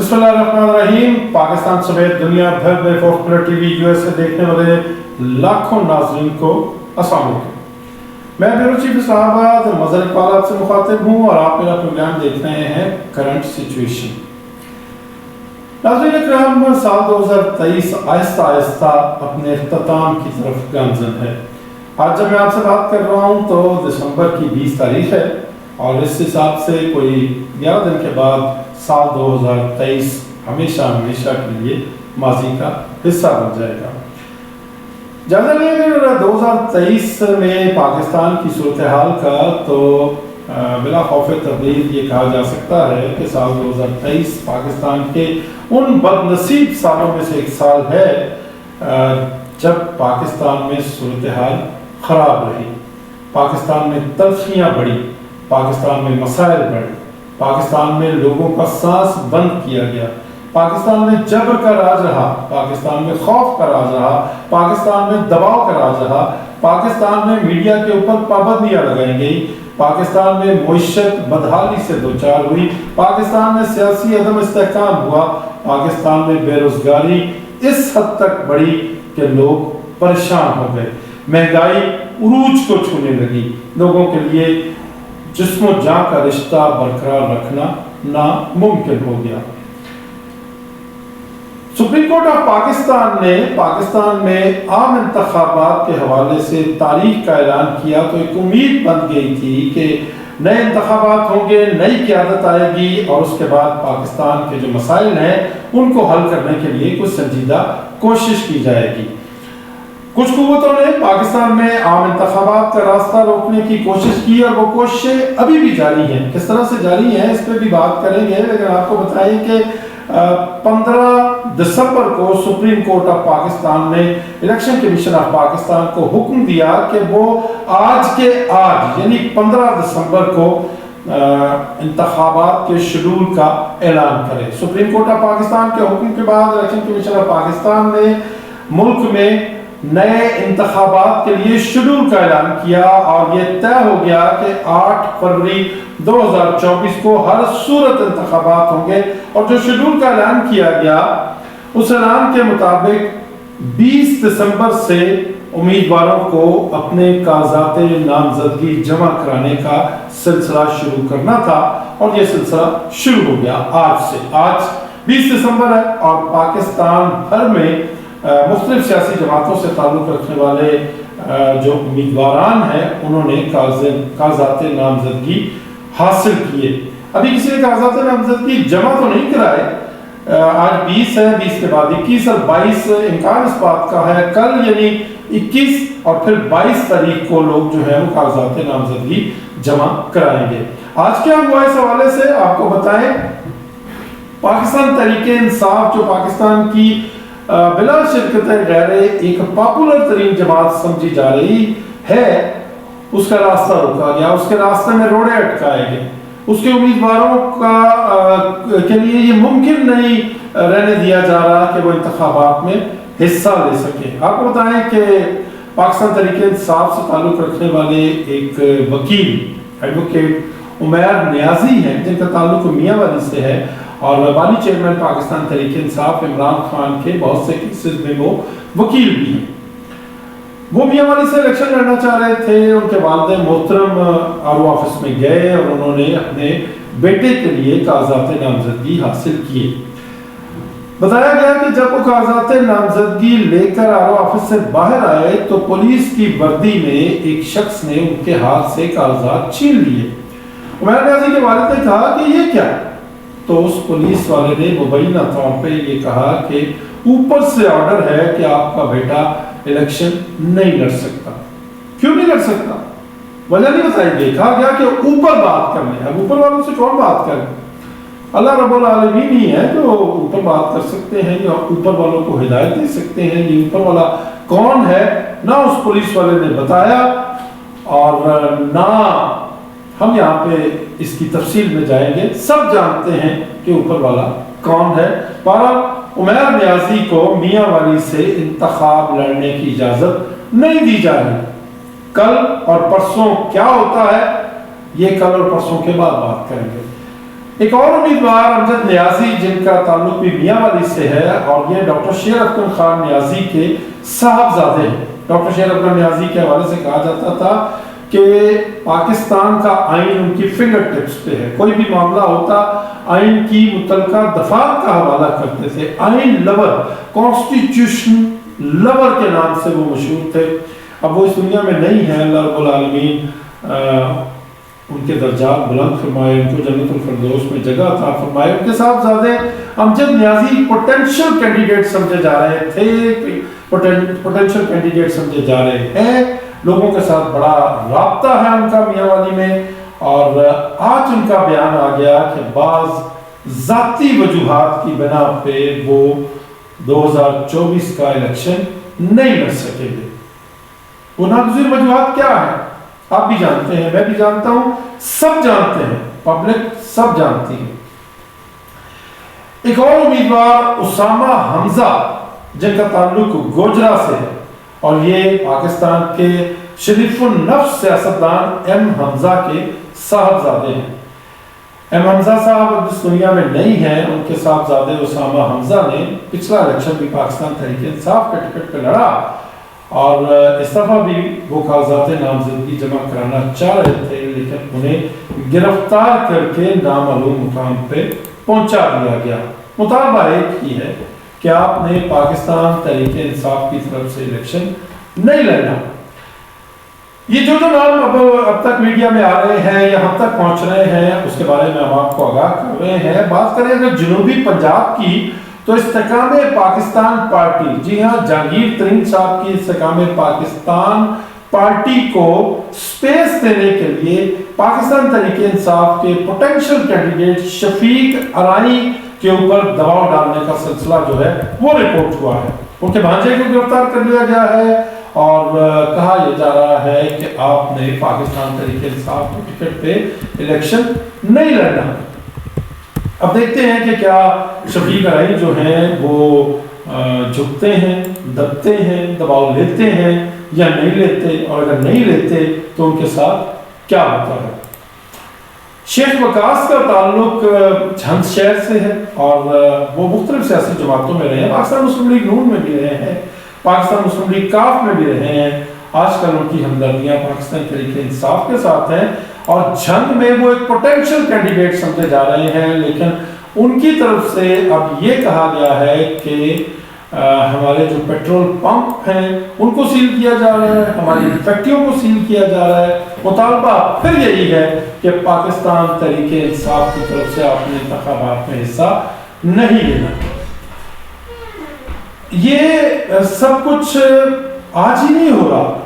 بسم اللہ الرحمن الرحیم۔ پاکستان سمیت دنیا بھر میں force pillar T V U S سے دیکھنے والے لاکھوں ناظرین کو السلام علیکم۔ میں بیورو چیف صحابہ مظہر اقبال آپ سے مخاطب ہوں اور آپ میرا پروگرام دیکھ رہے ہیں کرنٹ سچویشن۔ ناظرین اکرام، سال 2023 آہستہ آہستہ اپنے اختتام کی طرف گامزن ہے۔ آج جب میں آپ سے بات کر رہا ہوں تو دسمبر کی 20 تاریخ ہے اور اس حساب سے کوئی 11 دن کے بعد سال 2023 ہمیشہ کے لیے ماضی کا حصہ بن جائے گا۔ جائزہ لیں گے 2023 میں پاکستان کی صورتحال کا تو بلا خوف تردید یہ کہا جا سکتا ہے کہ سال 2023 پاکستان کے ان بد نصیب سالوں میں سے ایک سال ہے جب پاکستان میں صورتحال خراب رہی، پاکستان میں تلخیاں بڑھی، پاکستان میں مسائل بڑھے، پاکستان میں لوگوں کا سانس بند کیا گیا، پاکستان میں جبر کا راج رہا، پاکستان میں خوف کا راج رہا، پاکستان میں دباؤ کا راج رہا، پاکستان میں میڈیا کے اوپر پابندیاں لگائی گئی، پاکستان میں معیشت بدحالی سے دوچار ہوئی، پاکستان میں سیاسی عدم استحکام ہوا، پاکستان میں بے روزگاری اس حد تک بڑھی کہ لوگ پریشان ہو گئے، مہنگائی عروج کو چھونے لگی، لوگوں کے لیے جسم و جان کا رشتہ برقرار رکھنا ناممکن ہو گیا۔ سپریم کورٹ آف پاکستان نے پاکستان میں عام انتخابات کے حوالے سے تاریخ کا اعلان کیا تو ایک امید بن گئی تھی کہ نئے انتخابات ہوں گے، نئی قیادت آئے گی اور اس کے بعد پاکستان کے جو مسائل ہیں ان کو حل کرنے کے لیے کچھ سنجیدہ کوشش کی جائے گی۔ کچھ قوتوں نے پاکستان میں عام انتخابات کا راستہ روکنے کی کوشش کی اور وہ کوششیں ابھی بھی جاری ہیں۔ کس طرح سے جاری ہیں اس پہ بھی بات کریں گے، لیکن آپ کو بتائیں کہ 15 دسمبر کو سپریم کورٹ آف پاکستان نے الیکشن کمیشن آف پاکستان کو حکم دیا کہ وہ آج کے آج یعنی 15 دسمبر کو انتخابات کے شیڈول کا اعلان کرے۔ سپریم کورٹ آف پاکستان کے حکم کے بعد الیکشن کمیشن آف پاکستان نے ملک میں نئے انتخابات کے لیے شیڈول کا اعلان کیا اور یہ طے ہو گیا کہ 8 فروری 2024 کو ہر صورت انتخابات ہوں گے، اور جو شیڈول کا اعلان کیا گیا اس اعلان کے مطابق 20 دسمبر سے امیدواروں کو اپنے کاغذات نامزدگی جمع کرانے کا سلسلہ شروع کرنا تھا، اور یہ سلسلہ شروع ہو گیا آج سے۔ آج 20 دسمبر ہے اور پاکستان بھر میں مختلف سیاسی جماعتوں سے تعلق رکھنے والے جو امیدواران ہیں انہوں نے کاغذات نامزدگی حاصل کیے۔ ابھی کسی نے کاغذات نامزدگی جمع تو نہیں کرائے، آج 20 ہے، 20 کے بعد 21 اور 22 امکان اس بات کا ہے کل یعنی 21 اور پھر 22 تاریخ کو لوگ جو ہے وہ کاغذات نامزدگی جمع کرائیں گے۔ آج کیا ہوا اس حوالے سے آپ کو بتائیں، پاکستان تحریک انصاف جو پاکستان کی بلا شرکت غیر ایک پاپولر ترین جماعت سمجھی جا رہی ہے، اس کا راستہ روکا گیا، اس کے راستے میں روڑے اٹکائے گئے، اس کے امیدواروں کے لیے یہ ممکن نہیں رہنے دیا جا رہا کہ وہ انتخابات میں حصہ لے سکے۔ آپ کو بتائیں کہ پاکستان تحریک انصاف سے تعلق رکھنے والے ایک وکیل ایڈوکیٹ عمیر نیازی ہیں جن کا تعلق میاں والی سے ہے، اور بالی چیئرمین پاکستان تحریک انصاف عمران خان کے بہت سے کیسز میں وہ وکیل بھی ہیں۔ وہ میاں والی سے الیکشن لڑنا چاہ رہے تھے، ان کے والد محترم آرو آفس میں گئے اور انہوں نے اپنے بیٹے کے لیے کاغذات نامزدگی حاصل کیے۔ بتایا گیا کہ جب وہ کاغذات نامزدگی لے کر آرو آفس سے باہر آئے تو پولیس کی وردی میں ایک شخص نے ان کے ہاتھ سے کاغذات چھین لیے۔ عمیر نیازی کے والد نے کہا کہ یہ کیا ہے؟ تو اس پولیس والے نے مبینہ طور پہ یہ کہا کہ اوپر سے آرڈر ہے کہ آپ کا بیٹا الیکشن نہیں لڑ سکتا۔ کیوں نہیں لڑ سکتا؟ وجہ نہیں بتائی گئی، کہا گیا کہ اوپر بات کرنے۔ اب اوپر والوں سے کون بات کرے؟ اللہ رب العالمین ہی ہے جو اوپر بات کر سکتے ہیں یا اوپر والوں کو ہدایت دے سکتے ہیں۔ یہ اوپر والا کون ہے نہ اس پولیس والے نے بتایا اور نہ ہم یہاں پہ اس کی تفصیل میں جائیں گے، سب جانتے ہیں کہ اوپر والا کون ہے۔ بہرحال عمیر نیازی کو میاں والی سے انتخاب لڑنے کی اجازت نہیں دی جا رہی۔ کل اور پرسوں کیا ہوتا ہے یہ کل اور پرسوں کے بعد بات کریں گے۔ ایک اور امیدوار امجد نیازی جن کا تعلق بھی میاں والی سے ہے، اور یہ ڈاکٹر شیر افغان خان نیازی کے صاحبزادے ہیں۔ ڈاکٹر شیر افغان نیازی کے حوالے سے کہا جاتا تھا کہ پاکستان کا آئین ان کی فنگر ٹپس پہ ہے، کوئی بھی معاملہ ہوتا آئین کی متعلقہ دفعات کا حوالہ کرتے تھے، آئین لور، کانسٹیٹیوشن لور کے نام سے وہ مشہور تھے۔ اب وہ اس دنیا میں نہیں ہے، اللہ رب العالمین ان کے درجات بلند فرمائے، ان کو جنت الفردوس میں جگہ عطا فرمائے۔ ان کے صاحبزادے امجد نیازی پوٹینشیل کینڈیڈیٹ سمجھے جا رہے تھے، پوٹینشیل کینڈیڈیٹ سمجھے جا رہے ہیں، لوگوں کے ساتھ بڑا رابطہ ہے ان کا میاں والی میں، اور آج ان کا بیان آ گیا کہ بعض ذاتی وجوہات کی بنا پہ وہ 2024 کا الیکشن نہیں لڑ سکیں گے۔ وہ ناگزیر وجوہات کیا ہیں آپ بھی جانتے ہیں، میں بھی جانتا ہوں، سب جانتے ہیں، پبلک سب جانتی ہے۔ ایک اور امیدوار اسامہ حمزہ جن کا تعلق گوجرا سے ہے، اور یہ پاکستان کے شریف النفس سیاستدان ایم حمزہ کے صاحبزادے ہیں۔ ایم حمزہ صاحب اب اس دنیا میں نہیں ہیں، ان کے صاحبزادے اسامہ حمزہ نے پچھلا الیکشن بھی پاکستان تحریک انصاف کے ٹکٹ پہ لڑا، اور اس دفعہ بھی وہ کاغذات نامزدگی جمع کرانا چاہ رہے تھے، لیکن انہیں گرفتار کر کے نامعلوم مقام پہ پہنچا دیا گیا۔ مطالبہ ایک ہی ہے کہ آپ نے پاکستان تحریک انصاف کی طرف سے الیکشن نہیں لڑنا۔ یہ جو نام اب تک میڈیا میں آ رہے ہیں یا ہم تک پہنچ رہے ہیں، اس کے بارے میں ہم آپ کو آگاہ کر رہے ہیں۔ بات کریں اگر جنوبی پنجاب کی، تو استحکام پاکستان پارٹی، جی ہاں، جہانگیر ترین صاحب کی استحکام پاکستان پارٹی کو سپیس دینے کے لیے پاکستان تحریک انصاف کے پوٹینشیل کینڈیڈیٹ شفیق ارائی کے اوپر دباؤ ڈالنے کا سلسلہ جو ہے وہ رپورٹ ہوا ہے۔ ان کے بھانجے کو گرفتار کر لیا گیا ہے، اور کہا یہ جا رہا ہے کہ آپ نے پاکستان تحریک انصاف کے ٹکٹ پہ الیکشن نہیں لڑنا۔ اب دیکھتے ہیں کہ کیا شفیق ارائی جو ہیں وہ جھکتے ہیں، دبتے ہیں، دباؤ لیتے ہیں یا نہیں لیتے، اور اگر نہیں لیتے تو ان کے ساتھ کیا ہوتا ہے۔ شیخ وقاص کا تعلق جھنگ شہر سے ہے، اور وہ مختلف سیاسی جماعتوں میں رہے ہیں، پاکستان مسلم لیگ نون میں بھی رہے ہیں، پاکستان مسلم لیگ کاف میں بھی رہے ہیں۔ آج کل ان کی ہمدردیاں پاکستان تحریک انصاف کے ساتھ ہیں، اور جنگ میں وہ ایک پوٹینشیل کینڈیڈیٹ سمجھے جا رہے ہیں، لیکن ان کی طرف سے اب یہ کہا گیا ہے کہ ہمارے جو پیٹرول پمپ ہیں ان کو سیل کیا جا رہا ہے، ہماری فیکٹریوں کو سیل کیا جا رہا ہے۔ مطالبہ پھر یہی ہے کہ پاکستان تحریک انصاف کی طرف سے آپ نے انتخابات میں حصہ نہیں لینا۔ یہ سب کچھ آج ہی نہیں ہو رہا،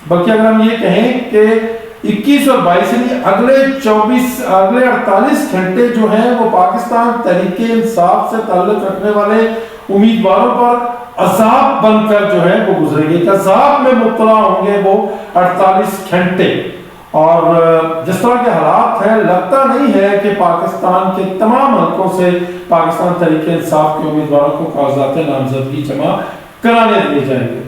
بلکہ اگر ہم یہ کہیں کہ 21 اور 22 یعنی اگلے 48 گھنٹے جو ہیں وہ پاکستان تحریک انصاف سے تعلق رکھنے والے امیدواروں پر عذاب بن کر جو ہے وہ گزریں گے، عذاب میں مبتلا ہوں گے وہ 48 گھنٹے۔ اور جس طرح کے حالات ہیں، لگتا نہیں ہے کہ پاکستان کے تمام حلقوں سے پاکستان تحریک انصاف کے امیدواروں کو کاغذات نامزدگی جمع کرانے دیے جائیں گے۔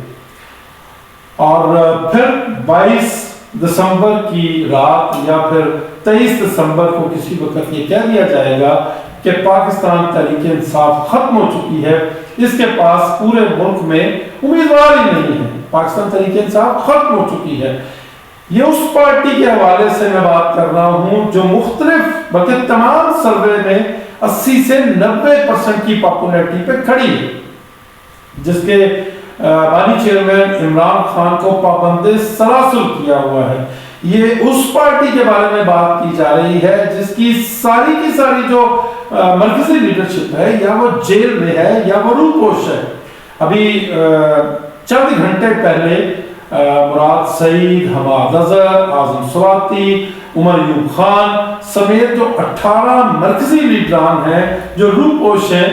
اور پھر 22 دسمبر کی رات یا پھر 23 دسمبر کو کسی وقت یہ کہہ دیا جائے گا کہ پاکستان تحریک انصاف ختم ہو چکی ہے، اس کے پاس پورے ملک میں امیدوار ہی نہیں ہے، پاکستان تحریک انصاف ختم ہو چکی ہے۔ یہ اس پارٹی کے حوالے سے میں بات کر رہا ہوں جو مختلف بلکہ تمام سروے میں 80 سے 90% کی پاپولیٹی پہ کھڑی ہے، جس کے بانی چیئرمین عمران خان کو پابند سلاسل کیا ہوا ہے۔ یہ اس پارٹی کے بارے میں بات کی جا رہی ہے جس کی ساری جو مرکزی لیڈرشپ ہے یا وہ جیل میں ہے یا وہ روپوش ہے۔ ابھی چند گھنٹے پہلے مراد سعید، حماد اظہر، اعظم سواتی، عمر ایوب خان سمیت جو 18 مرکزی لیڈران ہیں جو روپوش ہیں،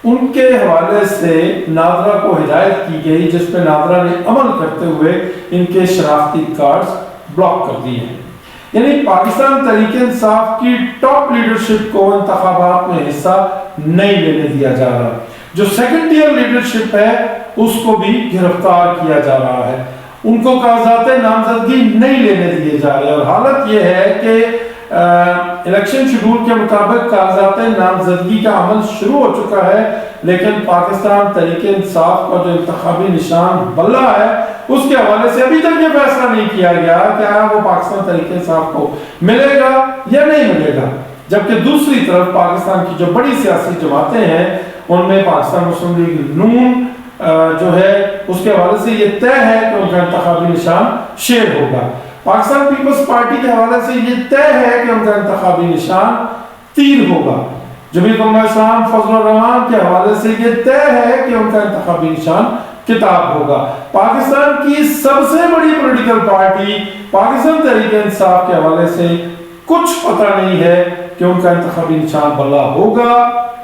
ان کے حوالے سے نادرا کو ہدایت کی گئی، جس پہ نادرا نے عمل کرتے ہوئے ان کے شناختی کارڈز بلاک کر دیے ہیں۔ یعنی پاکستان تحریک انصاف کی ٹاپ لیڈرشپ کو انتخابات میں حصہ نہیں لینے دیا جا رہا، جو سیکنڈ ٹیئر لیڈرشپ ہے اس کو بھی گرفتار کیا جا رہا ہے، ان کو کاغذات نامزدگی نہیں لینے دیے جا رہے، اور حالت یہ ہے کہ الیکشن شیڈول کے مطابق کاغذات نامزدگی کا عمل شروع ہو چکا ہے، لیکن پاکستان تحریک انصاف کا جو انتخابی نشان بلہ ہے اس کے حوالے سے ابھی تک یہ فیصلہ نہیں کیا گیا کہ آیا وہ پاکستان تحریک انصاف کو ملے گا یا نہیں ملے گا۔ جبکہ دوسری طرف پاکستان کی جو بڑی سیاسی جماعتیں ہیں ان میں پاکستان مسلم لیگ نون جو ہے اس کے حوالے سے یہ طے ہے کہ ان کا انتخابی نشان شیر ہوگا۔ پاکستان پیپلز پارٹی کے حوالے سے یہ طے ہے کہ ان کا انتخابی نشان تیر ہوگا۔ جمعیت علماء اسلام فضل الرحمان کے حوالے سے یہ طے ہے کہ ان کا انتخابی نشان کتاب ہوگا۔ پاکستان کی سب سے بڑی پولیٹیکل پارٹی پاکستان تحریک انصاف کے حوالے سے کچھ پتہ نہیں ہے کہ ان کا انتخابی نشان بلہ ہوگا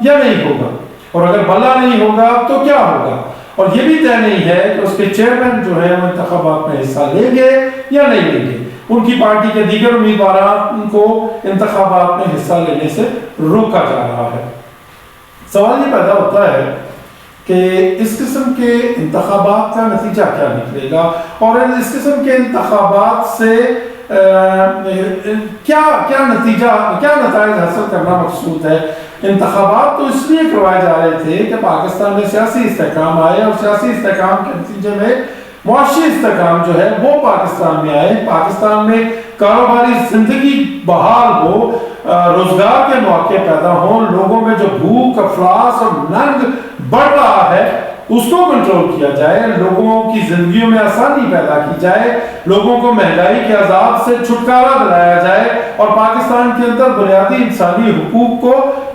یا نہیں ہوگا، اور اگر بلہ نہیں ہوگا تو کیا ہوگا، اور یہ بھی طے نہیں ہے کہ اس کے چیئرمین جو ہے وہ انتخابات میں حصہ لیں گے یا نہیں لیں گے۔ ان کی پارٹی کے دیگر امیدواران کو انتخابات میں حصہ لینے سے روکا جا رہا ہے۔ سوال یہ پیدا ہوتا ہے کہ اس قسم کے انتخابات کا نتیجہ کیا نکلے گا، اور اس قسم کے انتخابات سے کیا نتائج حاصل کرنا مقصود ہے۔ انتخابات تو اس لیے کروائے جا رہے تھے کہ پاکستان میں سیاسی استحکام آئے، اور سیاسی استحکام کے نتیجے میں معاشی استحکام جو ہے وہ پاکستان میں آئے، پاکستان میں کاروباری زندگی بحال ہو، روزگار کے مواقع پیدا ہوں، لوگوں میں جو بھوک، افلاس اور ننگ بڑھ رہا ہے اس کو کنٹرول کیا جائے، لوگوں کی زندگیوں میں آسانی پیدا کی جائے، لوگوں کو مہنگائی کے عذاب سے چھٹکارا دلایا جائے، اور پاکستان کے اندر بنیادی انسانی حقوق کو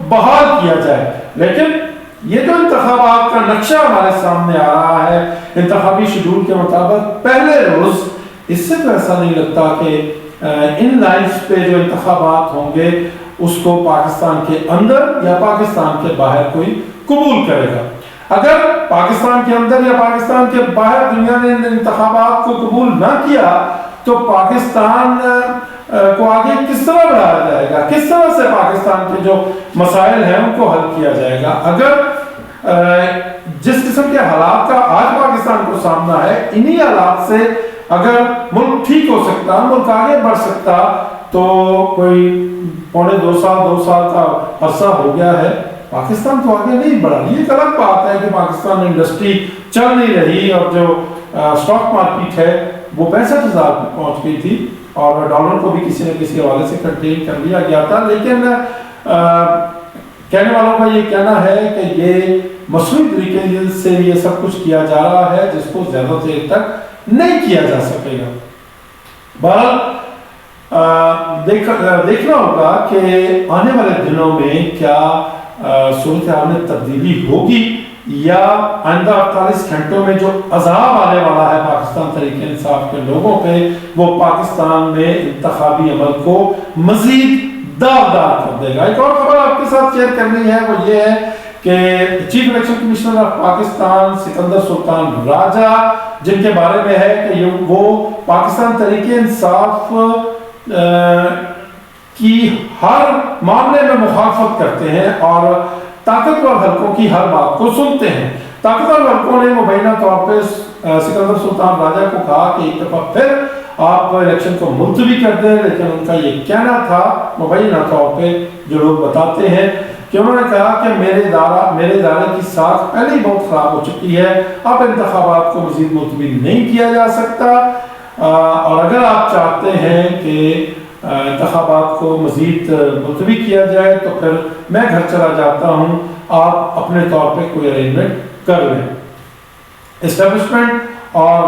بحال کیا جائے۔ لیکن یہ جو انتخابات کا نقشہ ہمارے سامنے آ رہا ہے انتخابی شیڈول کے مطابق پہلے روز، اس سے تو ایسا نہیں لگتا کہ ان لائنز پہ جو انتخابات ہوں گے اس کو پاکستان کے اندر یا پاکستان کے باہر کوئی قبول کرے گا۔ اگر پاکستان کے اندر یا پاکستان کے باہر دنیا نے ان انتخابات کو قبول نہ کیا تو پاکستان کو آگے کس طرح بڑھایا جائے گا، کس طرح سے پاکستان کے جو مسائل ہیں ان کو حل کیا جائے گا۔ اگر جس قسم کے حالات کا آج پاکستان کو سامنا ہے، انہی حالات سے اگر ملک ٹھیک ہو سکتا، ملک آگے بڑھ سکتا، تو کوئی پونے 2 سال کا عرصہ ہو گیا ہے، پاکستان تو آگے نہیں بڑھا۔ یہ ایک الگ بات ہے کہ پاکستان انڈسٹری چل نہیں رہی، اور جو سٹاک مارکیٹ ہے وہ 65,000 پہ پہنچ گئی تھی، اور ڈالر کو بھی کسی نہ کسی حوالے سے کنٹین کر لیا گیا تھا، لیکن کہنے والوں کا یہ کہنا ہے کہ یہ مصنوعی طریقے سے یہ سب کچھ کیا جا رہا ہے جس کو زیادہ دیر تک نہیں کیا جا سکے گا۔ بہرحال دیکھنا ہوگا کہ آنے والے دنوں میں کیا صورتحال میں تبدیلی ہوگی، یا آئندہ 48 گھنٹوں میں جو عذاب آنے والا ہے پاکستان تحریک انصاف کے لوگوں پہ، وہ پاکستان میں انتخابی عمل کو مزید داغدار کر دے گا۔ ایک اور خبر آپ کے ساتھ شیئر کرنی ہے، وہ یہ ہے کہ chief election commissioner of Pakistan Sikandar Sultan Raja, جن کے بارے میں ہے کہ وہ پاکستان تحریک انصاف کی ہر معاملے میں مخالفت کرتے ہیں اور طاقتور حلقوں کی ہر بات کو سنتے ہیں۔ طاقتور حلقوں نے مبینہ طور پہ سکندر سلطان راجہ کو کہا کہ ایک دفعہ پھر آپ الیکشن کو ملتوی کر دیں، لیکن ان کا یہ کہنا تھا مبینہ طور پہ، جو لوگ بتاتے ہیں کہ انہوں نے کہا کہ میرے ادارے کی ساکھ پہلے ہی بہت خراب ہو چکی ہے، اب انتخابات کو مزید ملتوی نہیں کیا جا سکتا، اور اگر آپ چاہتے ہیں کہ انتخابات کو مزید ملتوی کیا جائے تو پھر میں گھر چلا جاتا ہوں، آپ اپنے طور پہ کوئی ارینجمنٹ کر لیں۔ اسٹیبلشمنٹ اور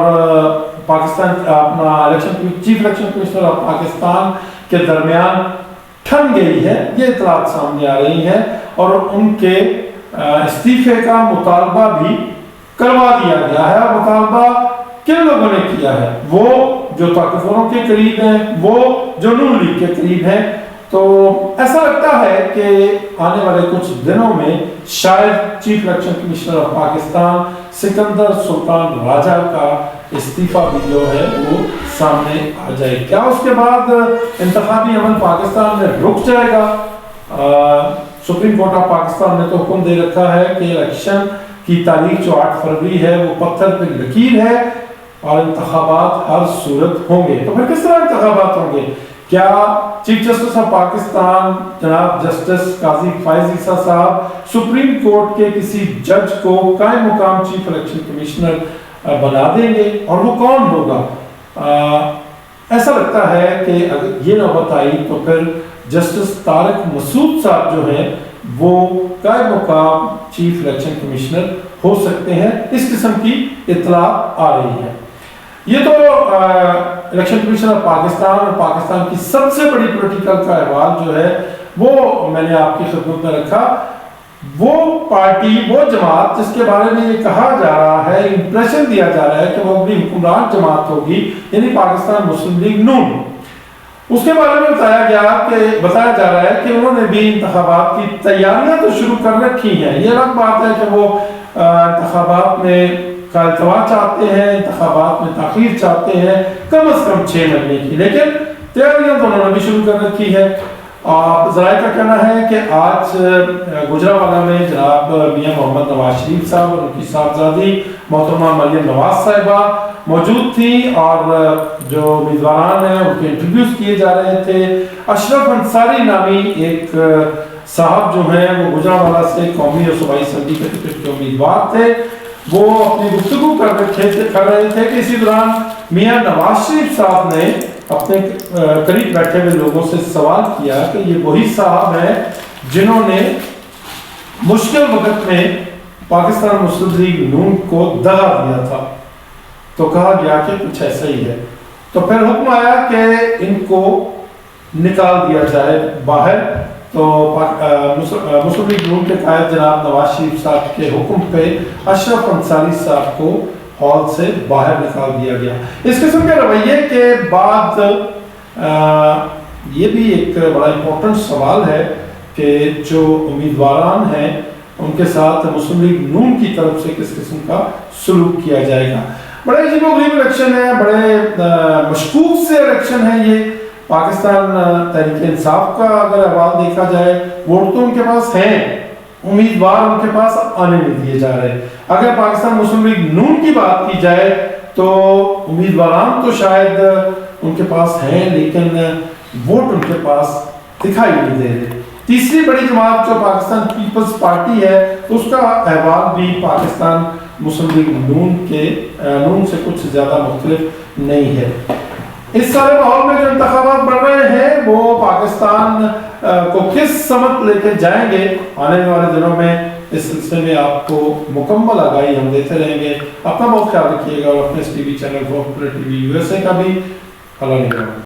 پاکستان اپنا chief election commissioner of Pakistan کے درمیان ٹھن گئی ہے، یہ اطلاعات سامنے آ رہی ہیں، اور ان کے استعفے کا مطالبہ بھی کروا دیا گیا ہے۔ اور مطالبہ کن لوگوں نے کیا ہے؟ وہ جو طاقتوروں کے قریب ہیں، وہ جو نون لیگ کے قریب ہیں۔ تو ایسا لگتا ہے کہ آنے والے کچھ دنوں میں شاید chief election commissioner of Pakistan Sikandar Sultan Raja کا استعفیٰ بھی جو ہے وہ سامنے آ جائے۔ کیا اس کے بعد انتخابی عمل پاکستان میں رک جائے گا؟ سپریم کورٹ آف پاکستان نے تو حکم دے رکھا ہے کہ الیکشن کی تاریخ جو 8 فروری ہے وہ پتھر پہ لکیر ہے، اور انتخابات ہر صورت ہوں گے۔ تو پھر کس طرح انتخابات ہوں گے؟ کیا چیف جسٹس آف پاکستان جناب جسٹس قاضی فائز عیسیٰ صاحب سپریم کورٹ کے کسی جج کو قائم مقام چیف الیکشن کمشنر بنا دیں گے، اور وہ کون ہوگا؟ ایسا لگتا ہے کہ اگر یہ نوبت آئی تو پھر جسٹس طارق مسعود صاحب جو ہیں وہ قائم مقام چیف الیکشن کمشنر ہو سکتے ہیں، اس قسم کی اطلاع آ رہی ہے۔ یہ تو الیکشن کمیشن آف پاکستان اور پاکستان کی سب سے بڑی پولیٹیکل کا احوال جو ہے وہ میں نے آپ کی خدمت میں رکھا۔ وہ پارٹی، وہ جماعت جس کے بارے میں یہ کہا جا رہا ہے، امپریشن دیا جا رہا ہے کہ وہ اپنی حکمران جماعت ہوگی، یعنی پاکستان مسلم لیگ نون، اس کے بارے میں بتایا جا رہا ہے کہ انہوں نے بھی انتخابات کی تیاریاں تو شروع کر رکھی ہیں۔ یہ الگ بات ہے کہ وہ انتخابات میں کا التوا چاہتے ہیں، انتخابات میں تاخیر چاہتے ہیں کم از کم 6 مہینے کی، لیکن تیاریاں تو انہوں نے بھی شروع کر رکھی ہے۔ ذرائع کا کہنا ہے کہ آج گجرانوالہ میں جناب میاں محمد نواز شریف صاحب اور ان کی صاحبزادی محترمہ مریم نواز صاحبہ موجود تھیں، اور جو امیدواران ہیں ان کے انٹرویوز کیے جا رہے تھے۔ اشرف انصاری نامی ایک صاحب جو ہیں وہ گجرانوالہ سے قومی اور صوبائی اسمبلی کے ٹکٹ کے امیدوار تھے، وہ اپنی گفتگو کر رہے تھے کہ اسی دوران میاں نواز شریف صاحب نے اپنے قریب بیٹھے ہوئے لوگوں سے سوال کیا کہ یہ وہی صاحب ہیں جنہوں نے مشکل وقت میں پاکستان مسلم لیگ نون کو دغا دیا تھا، تو کہا گیا کہ کچھ ایسا ہی ہے۔ تو پھر حکم آیا کہ ان کو نکال دیا جائے باہر، تو مسلم لیگ نون کے قائد جناب نواز شریف صاحب کے حکم پہ اشرف انصاری صاحب کو ہال سے باہر نکال دیا گیا۔ اس قسم کے رویے کے بعد یہ بھی ایک بڑا امپورٹنٹ سوال ہے کہ جو امیدواران ہیں ان کے ساتھ مسلم لیگ نون کی طرف سے کس قسم کا سلوک کیا جائے گا۔ بڑے عجیب و غریب الیکشن ہے، بڑے مشکوک سے الیکشن ہے یہ۔ پاکستان تحریک انصاف کا اگر احوال دیکھا جائے، ووٹ تو ان کے پاس ہیں، امیدوار ان کے پاس آنے نہیں دیے جا رہے۔ اگر پاکستان مسلم لیگ نون کی بات کی جائے تو امیدواران تو شاید ان کے پاس ہیں، لیکن ووٹ ان کے پاس دکھائی نہیں دے رہے۔ تیسری بڑی جماعت جو پاکستان پیپلز پارٹی ہے، اس کا احوال بھی پاکستان مسلم لیگ نون سے کچھ زیادہ مختلف نہیں ہے۔ اس سارے ماحول میں جو انتخابات بڑھ رہے ہیں وہ پاکستان کو کس سمت لے کے جائیں گے، آنے والے دنوں میں اس سلسلے میں آپ کو مکمل آگاہی ہم دیتے رہیں گے۔ اپنا بہت خیال رکھیے گا، اور اپنے اس TV channel TV USA کا بھی اللہ نگہبان۔